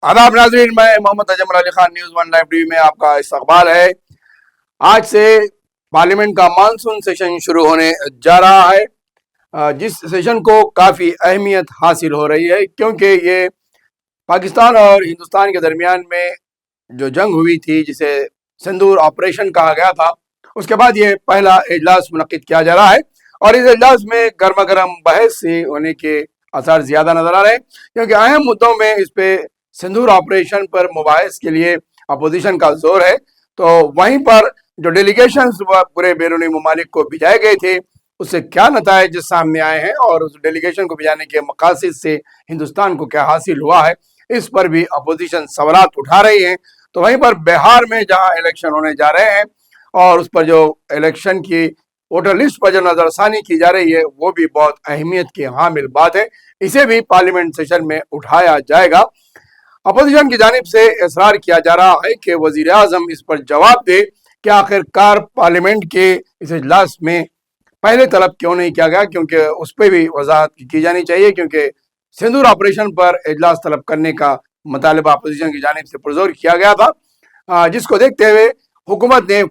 आदाब नाजरीन, मैं Mohammad Ajmal Ali Khan news one live TV में आपका इस्तकबाल है। आज से पार्लियामेंट का मानसून सेशन शुरू होने जा रहा है, जिस सेशन को काफ़ी अहमियत हासिल हो रही है क्योंकि ये पाकिस्तान और हिंदुस्तान के दरमियान में जो जंग हुई थी, जिसे सिंदूर ऑपरेशन कहा गया था, उसके बाद ये पहला इजलास मुनक्किद किया जा रहा है। और इस इजलास में गर्मा गर्म बहस होने के आसार ज़्यादा नज़र आ रहे हैं क्योंकि अहम मुद्दों में इस पे सिंदूर ऑपरेशन पर मुबाहिस के लिए अपोजिशन का जोर है। तो वहीं पर जो डेलीगेशन पूरे बैरूनी ममालिक को भिजाए गए थे, उससे क्या नताइज सामने आए हैं और उस डेलीगेशन को भिजाने के मकासद से हिंदुस्तान को क्या हासिल हुआ है, इस पर भी अपोजिशन सवालात उठा रही है। तो वहीं पर बिहार में जहां इलेक्शन होने जा रहे हैं और उस पर जो इलेक्शन की वोटर लिस्ट पर जो नजरसानी की जा रही है, वो भी बहुत अहमियत की हामिल बात है। इसे भी पार्लियामेंट सेशन में उठाया जाएगा। अपोजिशन की जानिब से इसरार किया जा रहा है कि वजीर आजम इस पर जवाब दे कि आखिरकार पार्लियामेंट के इस इजलास में पहले तलब क्यों नहीं किया गया, क्योंकि उस पर भी वजाहत की जानी चाहिए। क्योंकि सिंदूर ऑपरेशन पर इजलास तलब करने का मुतालबा अपोजिशन की जानिब से पुरजोर किया गया था, जिसको देखते हुए हुकूमत ने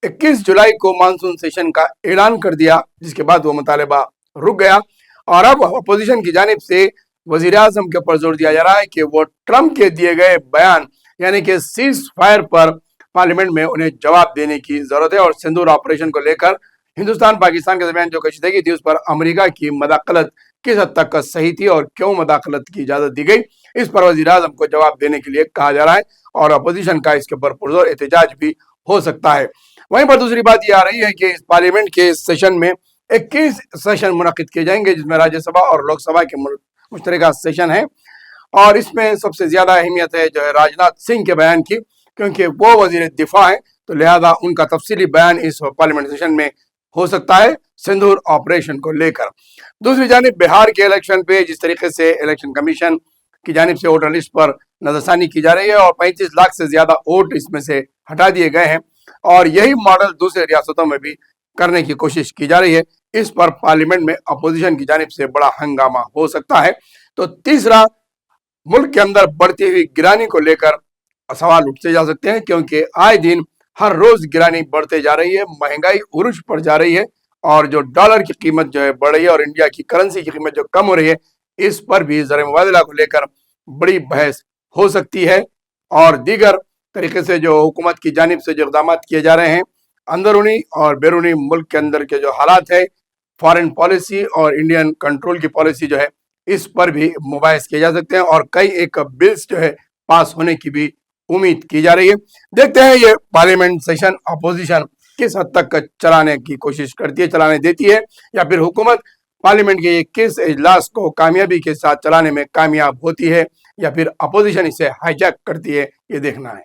21 जुलाई को मानसून सेशन का ऐलान कर दिया, जिसके बाद वो मुतालबा रुक गया। और अब अपोजिशन की जानिब से वजीर आजम के ऊपर जोर दिया जा रहा है कि वो ट्रंप के दिए गए बयान यानी कि सीज फायर पर पार्लियामेंट में उन्हें जवाब देने की जरूरत है। और सिंदूर ऑपरेशन को लेकर हिंदुस्तान पाकिस्तान के दरमियान जो कशीदगी थी, उस पर अमेरिका की मदाखलत किस हद तक सही थी और क्यों मदाखलत की इजाजत दी गई, इस पर वजीर आजम को जवाब देने के लिए कहा जा रहा है। और अपोजिशन का इसके ऊपर पुरजोर एहतजाज भी हो सकता है। वहीं पर दूसरी बात यह आ रही है कि इस पार्लियामेंट के सेशन में 21 सेशन मुनक्किद किए जाएंगे, जिसमें राज्यसभा और लोकसभा के मुश्तरका सेशन है। और इसमें सबसे ज्यादा अहमियत है जो है राजनाथ सिंह के बयान की, क्योंकि वो वजीर दिफा है, तो लिहाजा उनका तफसीली बयान इस पार्लियामेंट सेशन में हो सकता है सिंदूर ऑपरेशन को लेकर। दूसरी जानिब बिहार के इलेक्शन पे जिस तरीके से इलेक्शन कमीशन की जानिब से वोटर लिस्ट पर नजरसानी की जा रही है और 35 लाख से ज्यादा वोट इसमें से हटा दिए गए हैं, और यही मॉडल दूसरे रियासतों में भी करने की कोशिश की जा रही है, इस पर पार्लियामेंट में अपोजिशन की जानिब से बड़ा हंगामा हो सकता है। तो तीसरा, मुल्क के अंदर बढ़ती हुई गिरानी को लेकर सवाल उठते जा सकते हैं, क्योंकि आए दिन हर रोज गिरानी बढ़ते जा रही है, महंगाई उरूज पर जा रही है, और जो डॉलर की कीमत जो है बढ़ रही है और इंडिया की करेंसी की कीमत जो कम हो रही है, इस पर भी ज़र मुबादला को लेकर बड़ी बहस हो सकती है। और दीगर तरीके से जो हुकूमत की जानिब से जो इक़दाम किए जा रहे हैं, अंदरूनी और बैरूनी मुल्क के अंदर के जो हालात है, फॉरेन पॉलिसी और इंडियन कंट्रोल की पॉलिसी जो है, इस पर भी मुबाहिस किए जा सकते हैं और कई एक बिल्स जो है पास होने की भी उम्मीद की जा रही है। देखते हैं ये पार्लियामेंट सेशन अपोजिशन किस हद तक चलाने की कोशिश करती है, चलाने देती है, या फिर हुकूमत पार्लियामेंट के किस इजलास को कामयाबी के साथ चलाने में कामयाब होती है, या फिर अपोजिशन इसे हाईजैक करती है, ये देखना है।